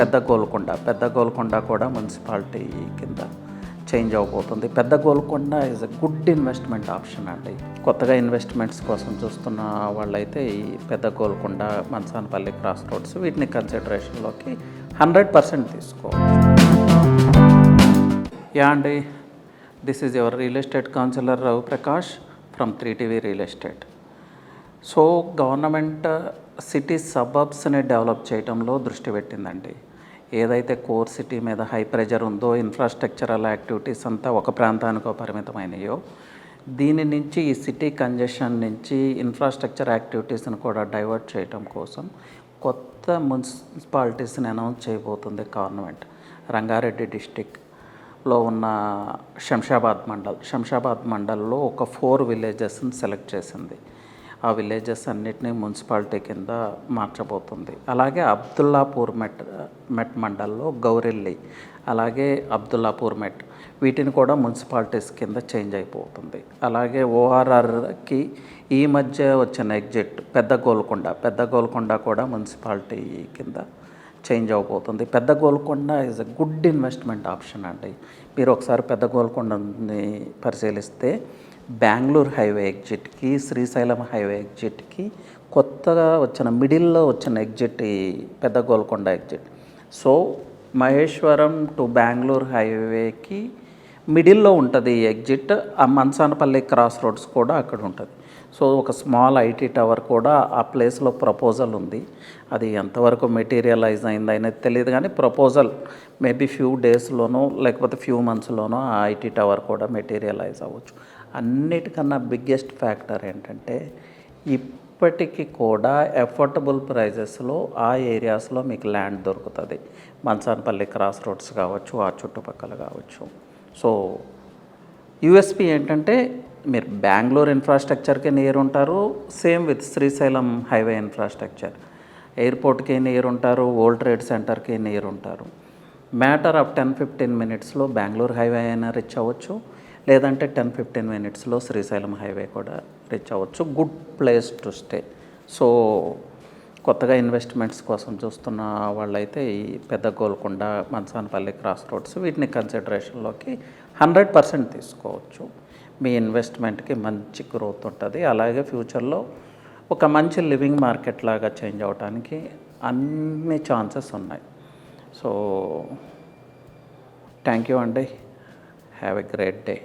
పెద్ద గోల్కొండ కూడా మున్సిపాలిటీ కింద చేంజ్ అవబోతుంది. పెద్ద Golconda is a good investment option అండి. కొత్తగా ఇన్వెస్ట్మెంట్స్ కోసం చూస్తున్న వాళ్ళైతే ఈ పెద్ద గోల్కొండ, మంచానపల్లి క్రాస్ రోడ్స్ వీటిని కన్సిడరేషన్లోకి 100% తీసుకోవచ్చు. అండి, this is your real estate counsellor Ravi Prakash from 3TV real estate. So government cities సబర్బ్స్ని డెవలప్ చేయడంలో దృష్టి పెట్టిందండి. ఏదైతే కోర్ సిటీ మీద హై ప్రెజర్ ఉందో, ఇన్ఫ్రాస్ట్రక్చరల్ యాక్టివిటీస్ అంతా ఒక ప్రాంతానికో పరిమితమైనయో, దీని నుంచి ఈ సిటీ కంజెషన్ నుంచి ఇన్ఫ్రాస్ట్రక్చర్ యాక్టివిటీస్ని కూడా డైవర్ట్ చేయడం కోసం కొత్త మున్సిపాలిటీస్ని అనౌన్స్ చేయబోతుంది గవర్నమెంట్. రంగారెడ్డి డిస్టిక్లో ఉన్న శంషాబాద్ మండల్లో ఒక 4 విలేజెస్ని సెలెక్ట్ చేసింది. ఆ విలేజెస్ అన్నిటినీ మున్సిపాలిటీ కింద మార్చబోతుంది. అలాగే అబ్దుల్లాపూర్ మెట్ మండల్లో గౌరెల్లి, అలాగే అబ్దుల్లాపూర్ మెట్ వీటిని కూడా మున్సిపాలిటీస్ కింద చేంజ్ అయిపోతుంది. అలాగే ఓఆర్ఆర్కి ఈ మధ్య వచ్చిన ఎగ్జిట్ పెద్ద గోల్కొండ కూడా మున్సిపాలిటీ కింద చేంజ్ అవబోతుంది. పెద్ద Golconda is a good investment option అండి. మీరు ఒకసారి పెద్ద గోల్కొండని పరిశీలిస్తే బెంగళూరు హైవే ఎగ్జిట్కి, శ్రీశైలం హైవే ఎగ్జిట్కి కొత్తగా వచ్చిన మిడిల్లో వచ్చిన ఎగ్జిట్ ఈ పెద్ద Golconda exit. So Maheshwaram to Bengaluru హైవేకి మిడిల్లో ఉంటుంది ఈ ఎగ్జిట్. ఆ మంచానపల్లి క్రాస్ రోడ్స్ కూడా అక్కడ ఉంటుంది. సో ఒక స్మాల్ ఐటీ టవర్ కూడా ఆ ప్లేస్లో ప్రపోజల్ ఉంది. అది ఎంతవరకు మెటీరియలైజ్ అయింది అనేది తెలియదు, కానీ ప్రపోజల్ మేబీ ఫ్యూ డేస్లోనో లేకపోతే ఫ్యూ మంత్స్లోనో ఆ ఐటీ టవర్ కూడా మెటీరియలైజ్ అవ్వచ్చు. అన్నిటికన్నా బిగ్గెస్ట్ ఫ్యాక్టర్ ఏంటంటే ఇప్పటికీ కూడా ఎఫోర్డబుల్ ప్రైజెస్లో ఆ ఏరియాస్లో మీకు ల్యాండ్ దొరుకుతుంది. మంచానపల్లి క్రాస్ రోడ్స్ కావచ్చు, ఆ చుట్టుపక్కల కావచ్చు. సో యూఎస్పీ ఏంటంటే మీరు బెంగళూరు ఇన్ఫ్రాస్ట్రక్చర్కి నియర్ ఉంటారు, same with Srisailam highway infrastructure, ఎయిర్పోర్ట్కి నియర్ ఉంటారు, వరల్డ్ ట్రేడ్ సెంటర్కి నియర్ ఉంటారు. మ్యాటర్ ఆఫ్ 10-15 మినిట్స్లో బెంగళూరు హైవే అయినా రీచ్ అవ్వచ్చు, లేదంటే 10-15 మినిట్స్లో శ్రీశైలం హైవే కూడా రీచ్ అవ్వచ్చు. Good place to stay. So కొత్తగా ఇన్వెస్ట్మెంట్స్ కోసం చూస్తున్న వాళ్ళైతే ఈ పెద్ద గోల్కొండ, మంచానపల్లి క్రాస్ రోడ్స్ వీటిని కన్సిడరేషన్లోకి 100% తీసుకోవచ్చు. మీ ఇన్వెస్ట్మెంట్కి మంచి గ్రోత్ ఉంటుంది. అలాగే ఫ్యూచర్లో ఒక మంచి లివింగ్ మార్కెట్ లాగా చేంజ్ అవ్వడానికి అన్ని ఛాన్సెస్ ఉన్నాయి. సో థ్యాంక్ యూ అండి. Have a great day.